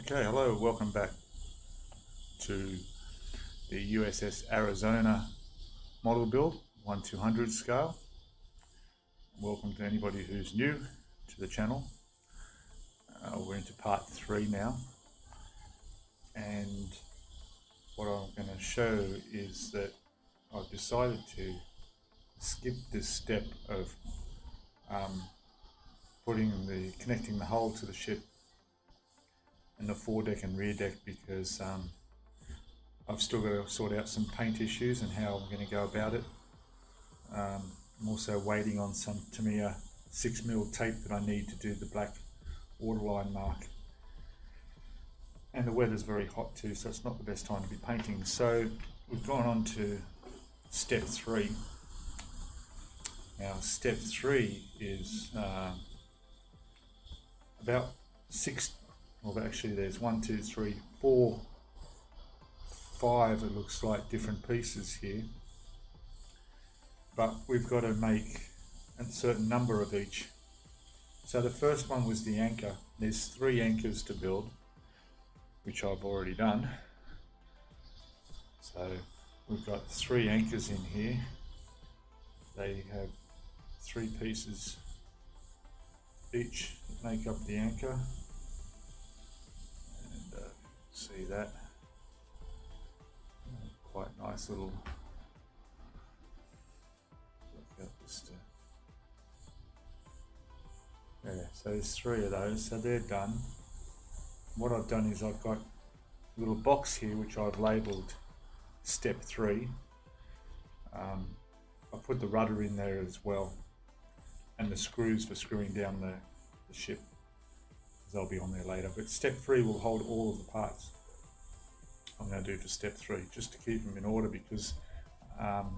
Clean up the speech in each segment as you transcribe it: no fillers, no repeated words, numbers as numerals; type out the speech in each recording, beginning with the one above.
Okay, hello, welcome back to the USS Arizona model build, 1/200 scale. Welcome to anybody who's new to the channel. We're into part 3 now, and what I'm going to show is that I've decided to skip this step of connecting the hull to the ship and the foredeck and rear deck because I've still got to sort out some paint issues and how I'm going to go about it. I'm also waiting on some Tamiya 6mm tape that I need to do the black waterline mark. And the weather's very hot too, so it's not the best time to be painting. So we've gone on to step 3. Now step 3 is about 6, well actually there's 1, 2, 3, 4, 5 it looks like different pieces here, but we've got to make a certain number of each. So the first one was the anchor. There's 3 anchors to build, which I've already done. So we've got 3 anchors in here. They have 3 pieces each that make up the anchor, and see that quite nice little so there's 3 of those, so they're done. What I've done is I've got a little box here which I've labelled step 3. I put the rudder in there as well, and the screws for screwing down the ship, they'll be on there later. But step 3 will hold all of the parts I'm going to do for step 3, just to keep them in order, because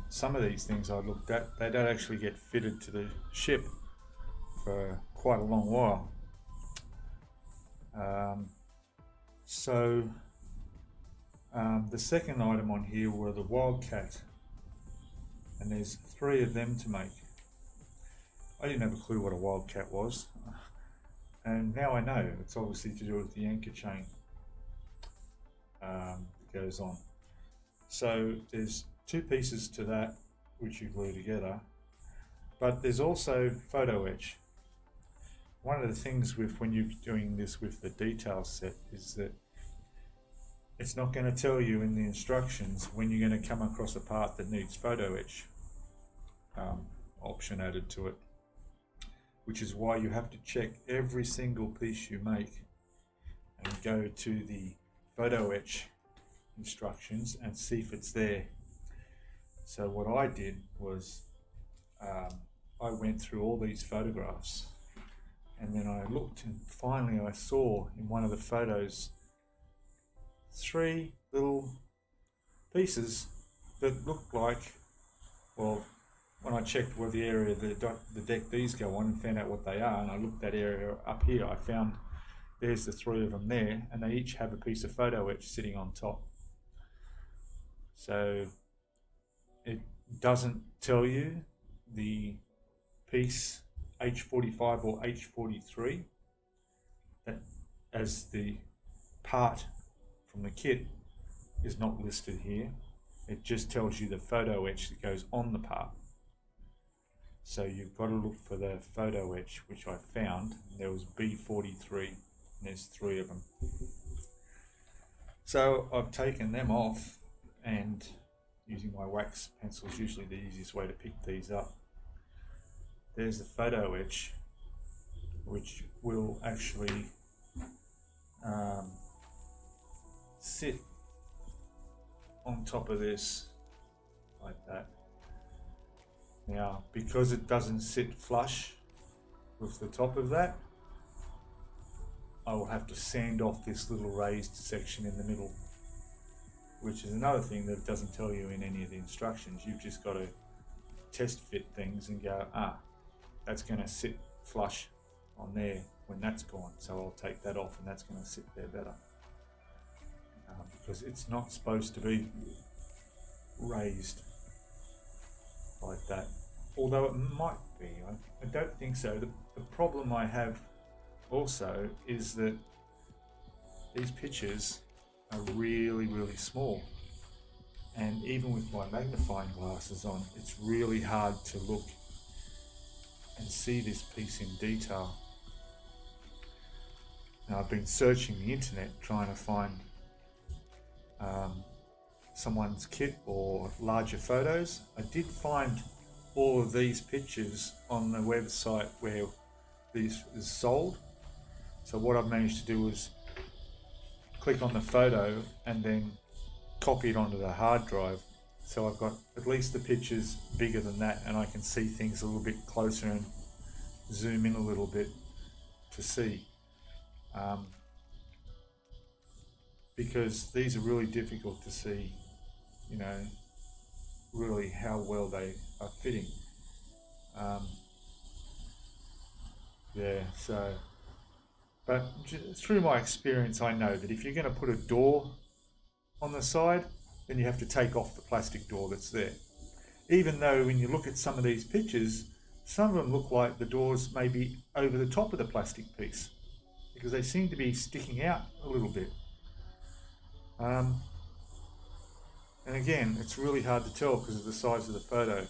some of these things I looked at, they don't actually get fitted to the ship for quite a long while. The second item on here were the Wildcat, and there's 3 of them to make. I didn't have a clue what a Wildcat was, and now I know. It's obviously to do with the anchor chain that goes on. So there's 2 pieces to that which you glue together, but there's also photo etch. One of the things with when you're doing this with the detail set is that it's not going to tell you in the instructions when you're going to come across a part that needs photo etch option added to it, which is why you have to check every single piece you make and go to the photo etch instructions and see if it's there. So what I did was I went through all these photographs, and then I looked, and finally I saw in one of the photos 3 little pieces that looked like, well, when I checked what the area the deck these go on and found out what they are, and I looked that area up here, I found there's the 3 of them there, and they each have a piece of photo etch sitting on top. So it doesn't tell you the piece H45 or H43 that as the part from the kit is not listed here. It just tells you the photo etch that goes on the part. So you've got to look for the photo etch, which I found. There was B43, and there's 3 of them. So I've taken them off, and using my wax pencil is usually the easiest way to pick these up. There's the photo etch, which will actually sit on top of this like that. Now, because it doesn't sit flush with the top of that, I will have to sand off this little raised section in the middle, which is another thing that doesn't tell you in any of the instructions. You've just got to test fit things and go, that's going to sit flush on there when that's gone, so I'll take that off and that's going to sit there better, because it's not supposed to be raised like that, although it might be. I don't think so. The problem I have also is that these pictures are really, really small. And even with my magnifying glasses on, it's really hard to look and see this piece in detail. Now, I've been searching the internet trying to find someone's kit or larger photos. I did find all of these pictures on the website where this is sold. So what I've managed to do is click on the photo and then copy it onto the hard drive. So I've got at least the pictures bigger than that, and I can see things a little bit closer and zoom in a little bit to see. Because these are really difficult to see, you know, really how well they are fitting. Yeah, so, but through my experience, I know that if you're going to put a door on the side, then you have to take off the plastic door that's there. Even though when you look at some of these pictures, some of them look like the doors may be over the top of the plastic piece, because they seem to be sticking out a little bit. And again, it's really hard to tell because of the size of the photo.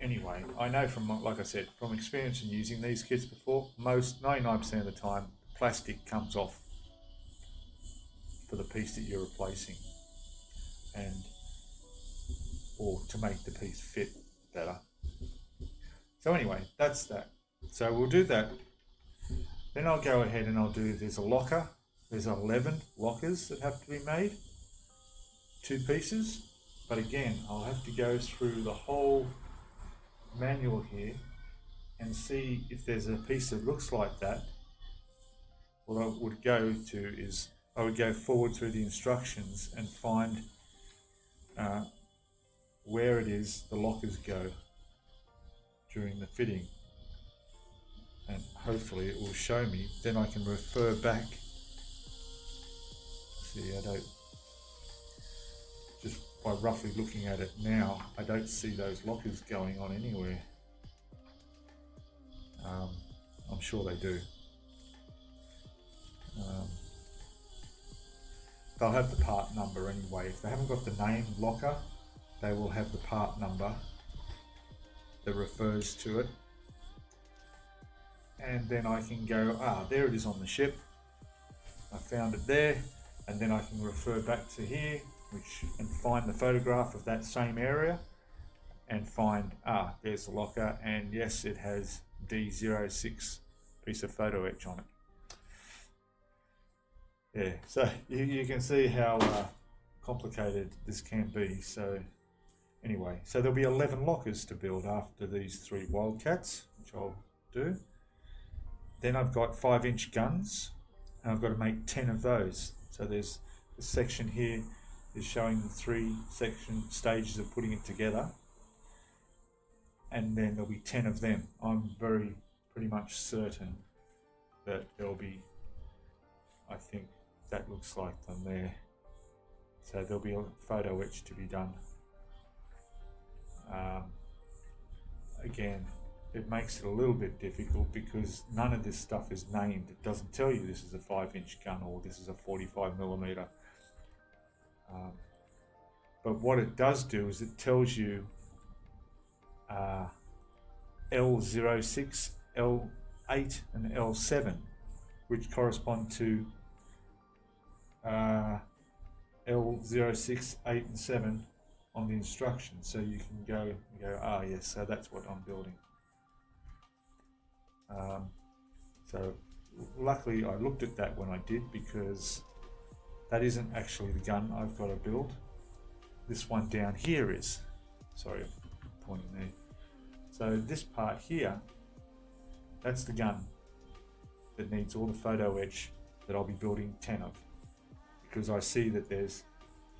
Anyway, I know from, like I said, from experience in using these kits before, 99% of the time, plastic comes off for the piece that you're replacing, and or to make the piece fit better. So anyway, that's that. So we'll do that. Then I'll go ahead and I'll do, there's a locker. There's 11 lockers that have to be made, 2 pieces. But again, I'll have to go through the whole manual here and see if there's a piece that looks like that. What I would go to is, I would go forward through the instructions and find where it is the lockers go during the fitting. And hopefully it will show me, then I can refer back. See, I don't, just by roughly looking at it now, I don't see those lockers going on anywhere. I'm sure they do. They'll have the part number anyway. If they haven't got the name locker, they will have the part number that refers to it. And then I can go, there it is on the ship. I found it there. And then I can refer back to here, and find the photograph of that same area and find, there's the locker, and yes, it has D06 piece of photo etch on it. Yeah, so you can see how complicated this can be. So anyway, so there'll be 11 lockers to build after these 3 Wildcats, which I'll do. Then I've got 5-inch guns, and I've got to make 10 of those. So there's this section here is showing the 3 section stages of putting it together, and then there'll be 10 of them. I'm pretty much certain that there'll be, I think that looks like them there. So there'll be a photo etch to be done. Again, it makes it a little bit difficult because none of this stuff is named. It doesn't tell you this is a 5-inch gun or this is a 45mm. But what it does do is it tells you L06, L8 and L7, which correspond to L06, 8 and 7 on the instructions. So you can go, yes, so that's what I'm building. So luckily I looked at that when I did, because that isn't actually the gun I've got to build. This one down here is. Sorry, I'm pointing there. So this part here, that's the gun that needs all the photo etch that I'll be building 10 of. Because I see that there's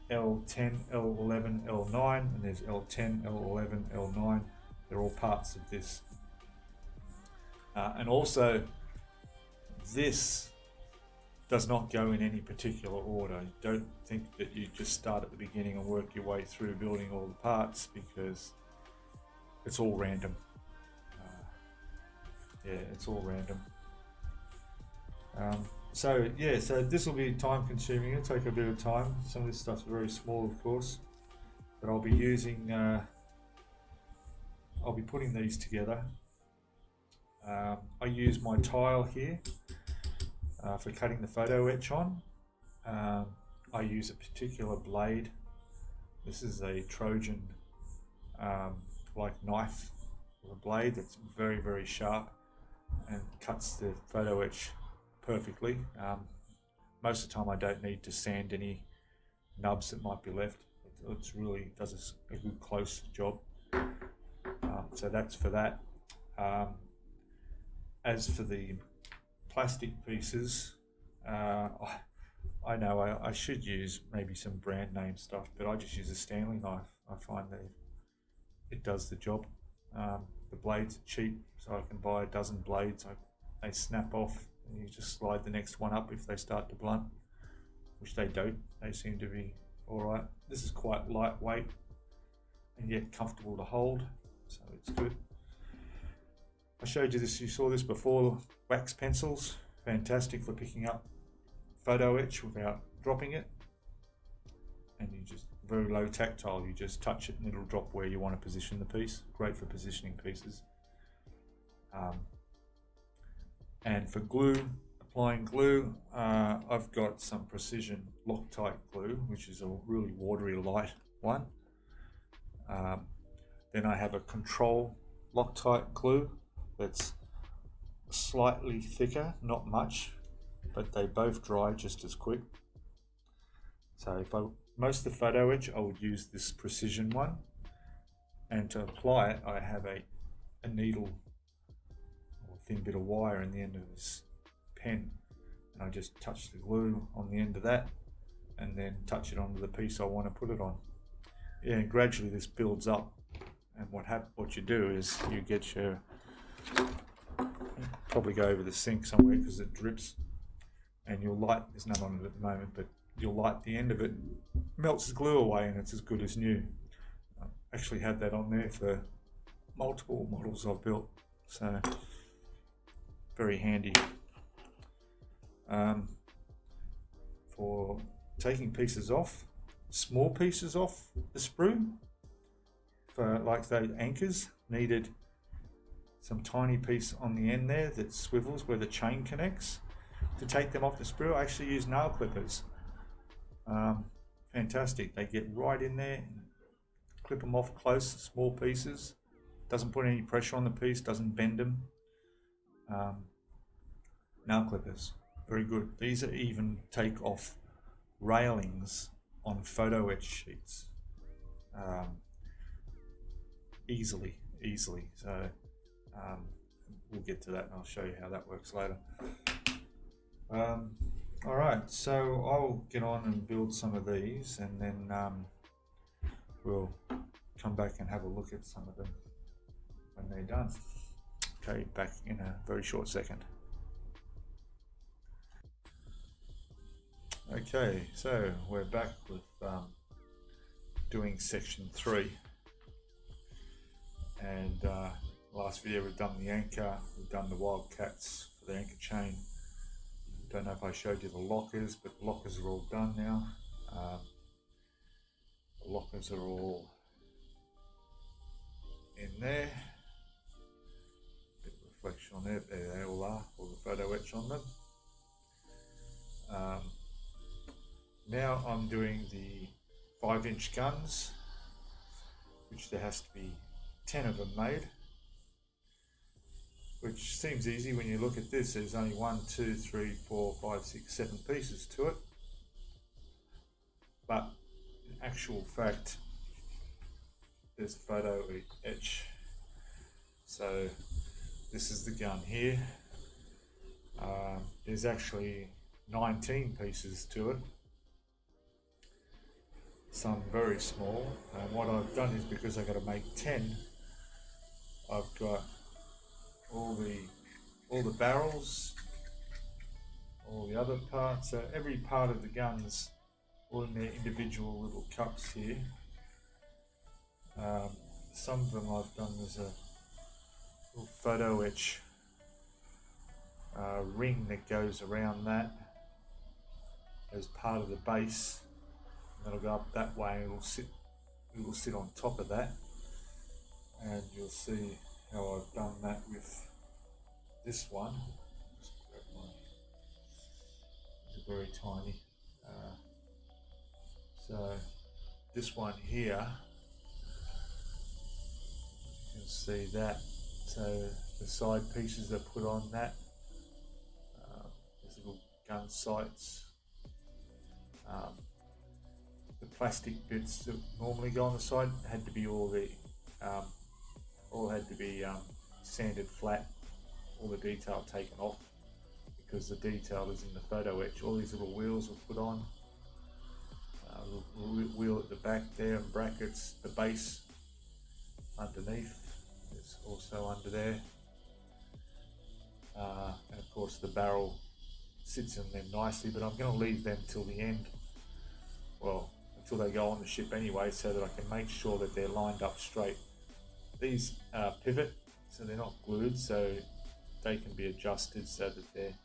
L10, L11, L9, and there's L10, L11, L9. They're all parts of this. And also, this does not go in any particular order. Don't think that you just start at the beginning and work your way through building all the parts, because it's all random. Yeah, it's all random. So yeah, so this will be time consuming. It'll take a bit of time. Some of this stuff's very small, of course, but I'll be using. I'll be putting these together. I use my tile here for cutting the photo etch on. I use a particular blade. This is a Trojan like knife with a blade that's very, very sharp and cuts the photo etch perfectly. Most of the time I don't need to sand any nubs that might be left. It really does a good close job. So that's for that. As for the plastic pieces, I know I should use maybe some brand name stuff, but I just use a Stanley knife. I find that it does the job. The blades are cheap, so I can buy a dozen blades. They snap off, and you just slide the next one up if they start to blunt, which they don't. They seem to be all right. This is quite lightweight and yet comfortable to hold, so it's good. I showed you this, you saw this before, wax pencils, fantastic for picking up photo etch without dropping it. And you just, very low tactile, you just touch it and it'll drop where you want to position the piece. Great for positioning pieces. And for glue, applying glue, I've got some precision Loctite glue, which is a really watery light one. Then I have a control Loctite glue that's slightly thicker, not much, but they both dry just as quick. So most of the photo etch I would use this precision one, and to apply it I have a needle or thin bit of wire in the end of this pen, and I just touch the glue on the end of that and then touch it onto the piece I want to put it on. Yeah, and gradually this builds up, and what you do is you get your, probably go over the sink somewhere because it drips, and you'll light, there's none on it at the moment, but you'll light the end of it, melts the glue away, and it's as good as new. I actually had that on there for multiple models I've built, so very handy. For taking pieces off, small pieces off the sprue, for like those anchors, needed some tiny piece on the end there that swivels where the chain connects. To take them off the sprue, I actually use nail clippers. Fantastic, they get right in there, clip them off close, small pieces, doesn't put any pressure on the piece, doesn't bend them. Nail clippers, very good. These are even take off railings on photo etch sheets easily. So we'll get to that and I'll show you how that works later. All right, so I'll get on and build some of these, and then we'll come back and have a look at some of them when they're done. Okay, back in a very short second. Okay, so we're back with doing section 3, and last video we've done the anchor, we've done the wildcats for the anchor chain. Don't know if I showed you the lockers, but the lockers are all done now. The lockers are all in there. Bit of reflection on there, there they all are, all the photo etch on them. Now I'm doing the 5-inch guns, which there has to be 10 of them made, which seems easy when you look at this. There's only 1, 2, 3, 4, 5, 6, 7 pieces to it, but in actual fact there's photo etch. So this is the gun here. There's actually 19 pieces to it, some very small, and what I've done is, because I've got to make 10, I've got all the barrels, all the other parts, so every part of the guns all in their individual little cups here. Some of them I've done as a little photo etch ring that goes around that. as part of the base, and then it'll go up that way and it will sit on top of that, and you'll see how I've done that with this one. It's very tiny. So this one here, you can see that. So the side pieces are put on that. These little gun sights. The plastic bits that normally go on the side had to be all had to be sanded flat, all the detail taken off, because the detail is in the photo etch. All these little wheels were put on. Wheel at the back there and brackets, the base underneath is also under there, and of course the barrel sits in them nicely, but I'm going to leave them till the end, well, until they go on the ship anyway, so that I can make sure that they're lined up straight. These pivot, so they're not glued, so they can be adjusted so that they're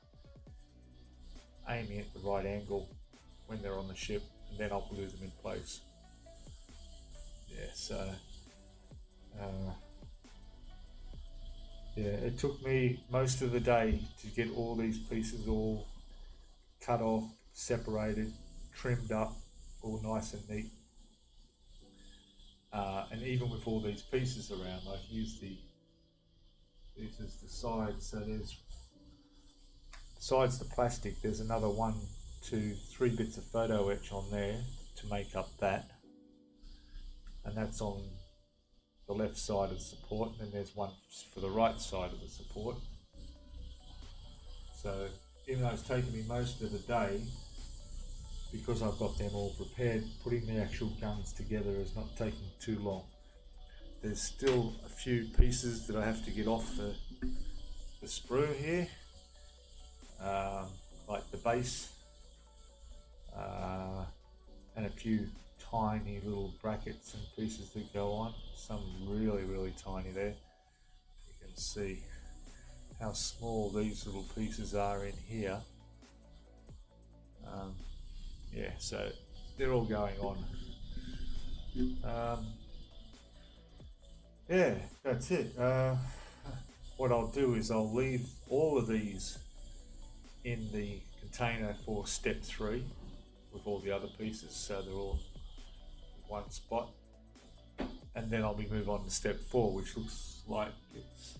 aiming at the right angle when they're on the ship, and then I'll glue them in place. Yeah, so yeah, it took me most of the day to get all these pieces all cut off, separated, trimmed up, all nice and neat. And even with all these pieces around, I use these as the sides. So there's, besides the plastic, there's another 1, 2, 3 bits of photo etch on there to make up that, and that's on the left side of the support, and then there's one for the right side of the support. So even though it's taken me most of the day, because I've got them all prepared, putting the actual guns together is not taking too long. There's still a few pieces that I have to get off the sprue here, like the base, and a few tiny little brackets and pieces that go on. Some really tiny there. You can see how small these little pieces are in here. Yeah, so they're all going on. Yeah, that's it. What I'll do is I'll leave all of these in the container for step 3 with all the other pieces, so they're all in one spot, and then I'll be move on to step 4, which looks like it's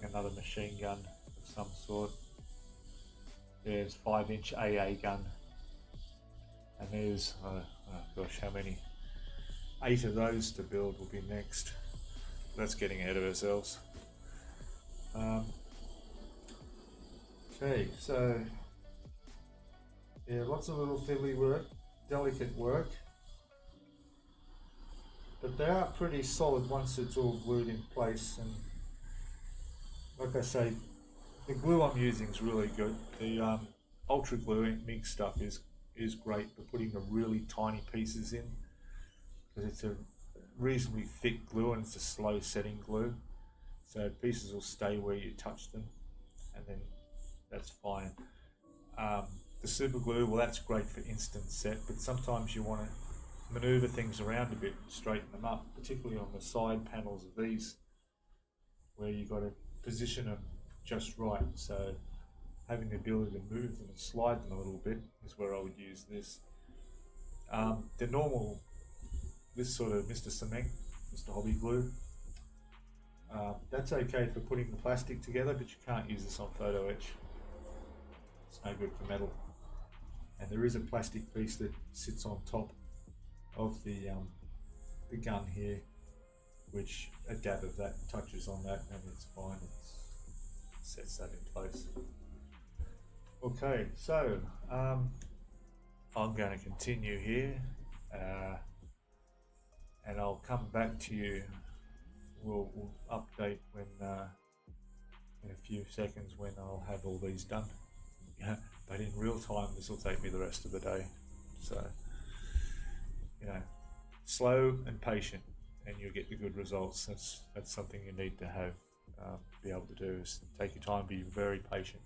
another machine gun of some sort. There's 5-inch AA gun, and there's gosh, how many? 8 of those to build will be next. That's getting ahead of ourselves. Okay, so yeah, lots of little fiddly work, delicate work, but they are pretty solid once it's all glued in place. And like I say, the glue I'm using is really good. The ultra glue MIG stuff is great for putting the really tiny pieces in, because it's a reasonably thick glue and it's a slow setting glue, so pieces will stay where you touch them, and then that's fine. The super glue, well, that's great for instant set, but sometimes you want to maneuver things around a bit and straighten them up, particularly on the side panels of these, where you've got to position them just right. So having the ability to move them and slide them a little bit is where I would use this. The normal, this sort of Mr. Cement, Mr. Hobby Glue, that's okay for putting the plastic together, but you can't use this on photo etch. It's no good for metal. And there is a plastic piece that sits on top of the gun here, which a dab of that touches on that and it's fine. It sets that in place. Okay, so I'm going to continue here, and I'll come back to you. We'll update when in a few seconds when I'll have all these done. But in real time, this will take me the rest of the day. So, you know, slow and patient, and you'll get the good results. That's something you need to have, be able to do, is take your time, be very patient.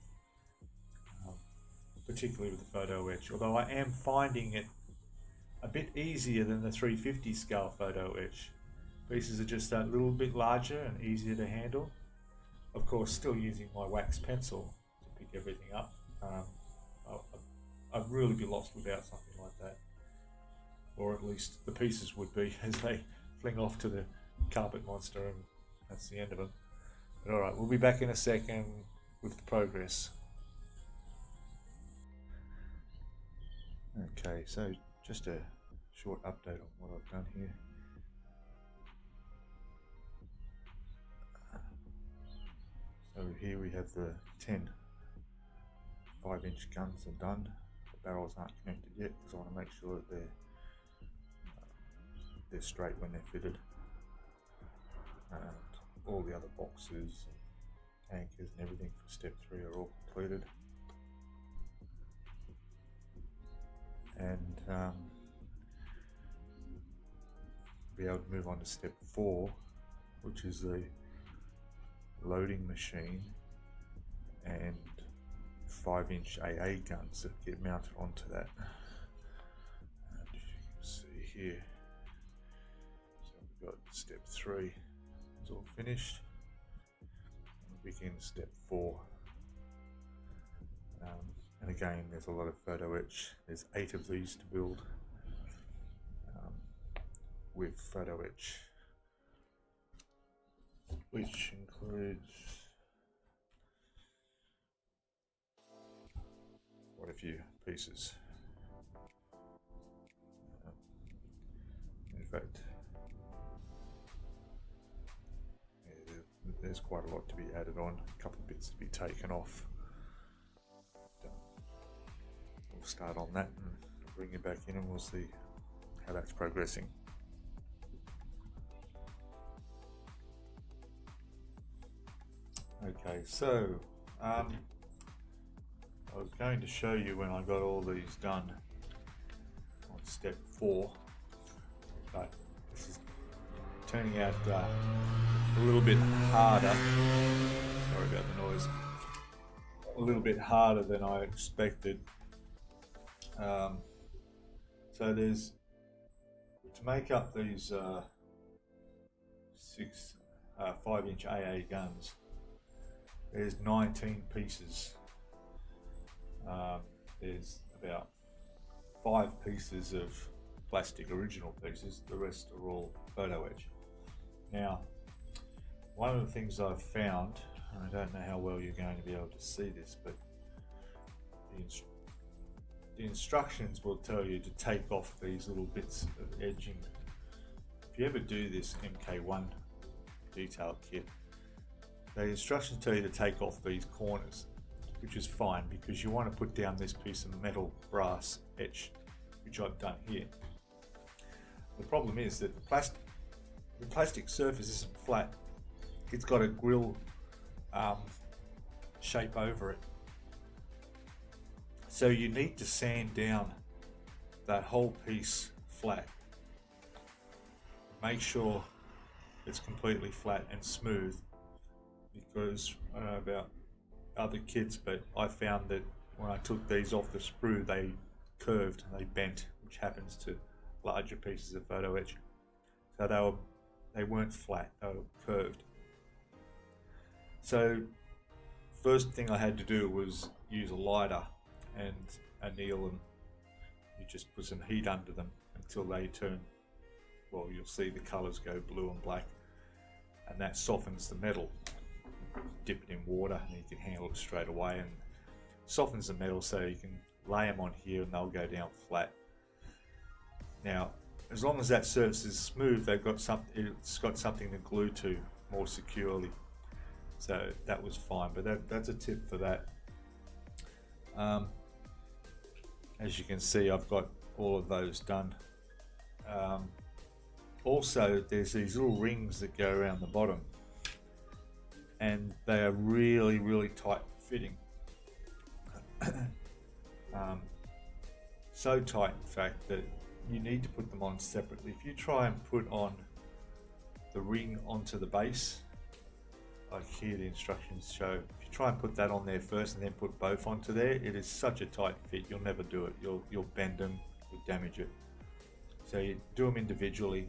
particularly with the photo etch, although I am finding it a bit easier than the 350 scale photo etch. Pieces are just that little bit larger and easier to handle. Of course, still using my wax pencil to pick everything up. I'd really be lost without something like that, or at least the pieces would be, as they fling off to the carpet monster, and that's the end of them. But all right, we'll be back in a second with the progress. Okay, so just a short update on what I've done here. So here we have the 10 5-inch guns are done. The barrels aren't connected yet because I want to make sure that they're straight when they're fitted. And all the other boxes, anchors and everything for step 3 are all completed. And be able to move on to step 4, which is the loading machine and 5-inch AA guns that get mounted onto that. And you can see here, so we've got step 3 is all finished, and we begin step 4. And again, there's a lot of photo etch. There's 8 of these to build with photo etch, which includes quite a few pieces. In fact, there's quite a lot to be added on, a couple of bits to be taken off. We'll start on that and bring it back in, and we'll see how that's progressing. Okay, so I was going to show you when I got all these done on step 4, but this is turning out a little bit harder. Sorry about the noise. A little bit harder than I expected. So there's, to make up these 5-inch AA guns, there's 19 pieces. There's about 5 pieces of plastic original pieces, the rest are all photo etch. Now, one of the things I've found, and I don't know how well you're going to be able to see this, but the instructions will tell you to take off these little bits of edging. If you ever do this MK1 detail kit, the instructions tell you to take off these corners, which is fine because you want to put down this piece of metal brass etch, which I've done here. The problem is that the plastic surface isn't flat. It's got a grill shape over it. So you need to sand down that whole piece flat. Make sure it's completely flat and smooth, because I don't know about other kits, but I found that when I took these off the sprue, they curved and they bent, which happens to larger pieces of photo etch. So they weren't flat, they were curved. So first thing I had to do was use a lighter and anneal them. You just put some heat under them until they turn, well, you'll see the colors go blue and black, and that softens the metal. Dip it in water and you can handle it straight away, and softens the metal so you can lay them on here and they'll go down flat. Now, as long as that surface is smooth, it's got something to glue to more securely. So that was fine, but that's a tip for that. As you can see, I've got all of those done. Also, there's these little rings that go around the bottom, and they are really, really tight fitting. So tight, in fact, that you need to put them on separately. If you try and put on the ring onto the base, like here the instructions show, if you try and put that on there first and then put both onto there, it is such a tight fit, you'll never do it. You'll bend them, you'll damage it. So you do them individually,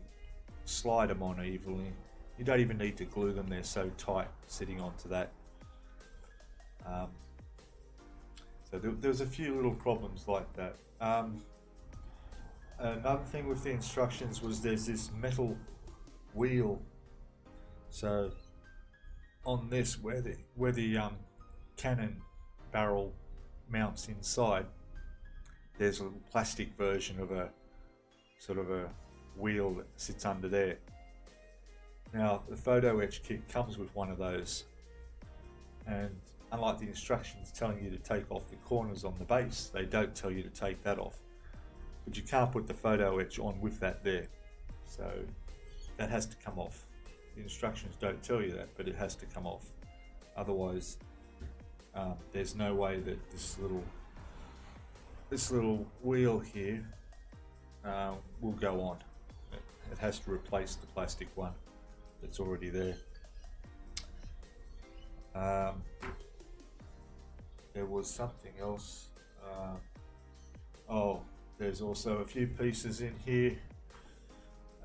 slide them on evenly. You don't even need to glue them, they're so tight sitting onto that. So there's a few little problems like that. Another thing with the instructions was there's this metal wheel. So on this, where the cannon barrel mounts inside, there's a little plastic version of a sort of a wheel that sits under there. Now the photo etch kit comes with one of those, and unlike the instructions telling you to take off the corners on the base, they don't tell you to take that off. But you can't put the photo etch on with that there, so that has to come off. The instructions don't tell you that, but it has to come off. Otherwise, there's no way that this little wheel here will go on. It has to replace the plastic one that's already there. There was something else. Oh, there's also a few pieces in here.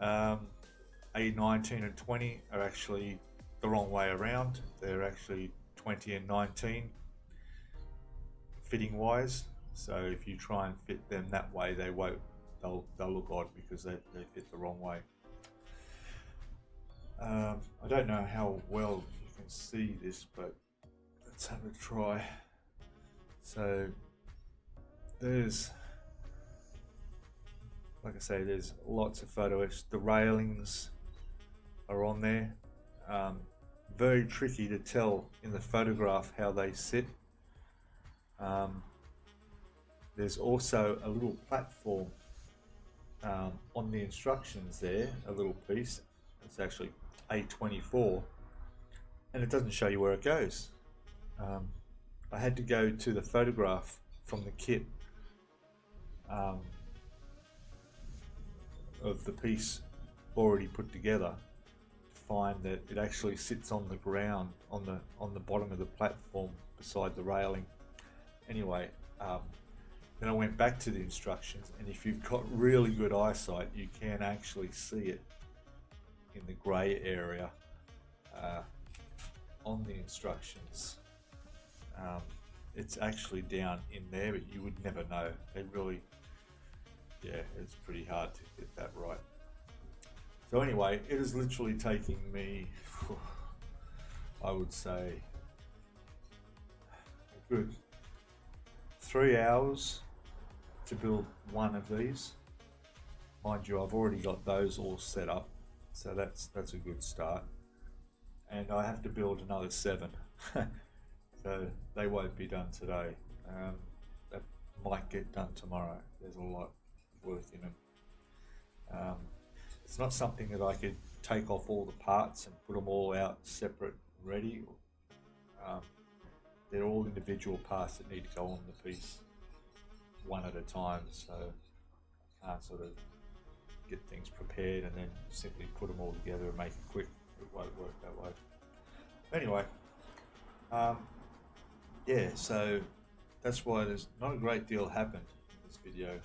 A19 and 20 are actually the wrong way around. They're actually 20 and 19 fitting wise. So if you try and fit them that way, they won't. They'll look odd because they fit the wrong way. I don't know how well you can see this, but let's have a try. So there's, like I say, there's lots of photo etch. The railings are on there. Very tricky to tell in the photograph how they sit. There's also a little platform on the instructions there, a little piece. It's actually A24, and it doesn't show you where it goes. I had to go to the photograph from the kit of the piece already put together to find that it actually sits on the ground on the bottom of the platform beside the railing. Anyway, then I went back to the instructions, and if you've got really good eyesight, you can actually see it in the grey area on the instructions. It's actually down in there, but you would never know. It really, yeah, it's pretty hard to get that right. So anyway, it is literally taking me, I would say, a good 3 hours to build one of these. Mind you, I've already got those all set up, so that's a good start. And I have to build another 7. So they won't be done today. That might get done tomorrow. There's a lot of work in them. It's not something that I could take off all the parts and put them all out separate and ready. They're all individual parts that need to go on the piece one at a time, so I can't sort of get things prepared and then simply put them all together and make it quick. It won't work that way. Anyway, yeah, so that's why there's not a great deal happened in this video.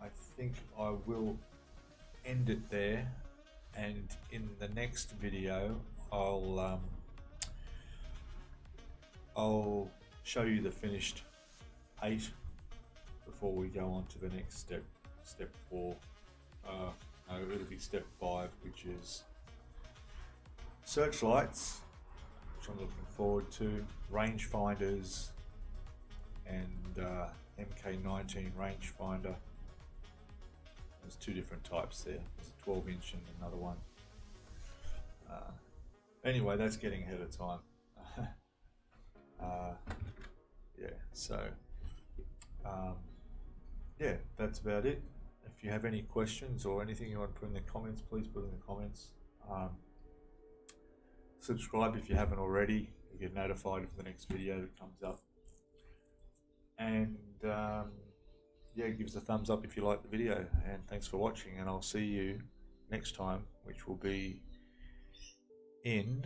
I think I will end it there, and in the next video I'll show you the finished 8 before we go on to the next step, step 4. No, it'll be step 5, which is searchlights, which I'm looking forward to, rangefinders, and MK19 rangefinder. There's 2 different types there. There's a 12-inch and another one. Anyway, that's getting ahead of time. Yeah, so yeah, that's about it. If you have any questions or anything you want to put in the comments, please put in the comments. Subscribe if you haven't already. You'll get notified of the next video that comes up. And yeah, give us a thumbs up if you like the video. And thanks for watching, and I'll see you next time, which will be in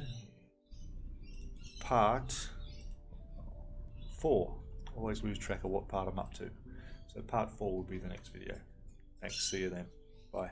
part 4. Always lose track of what part I'm up to. So part 4 will be the next video. Thanks, see you then. Bye.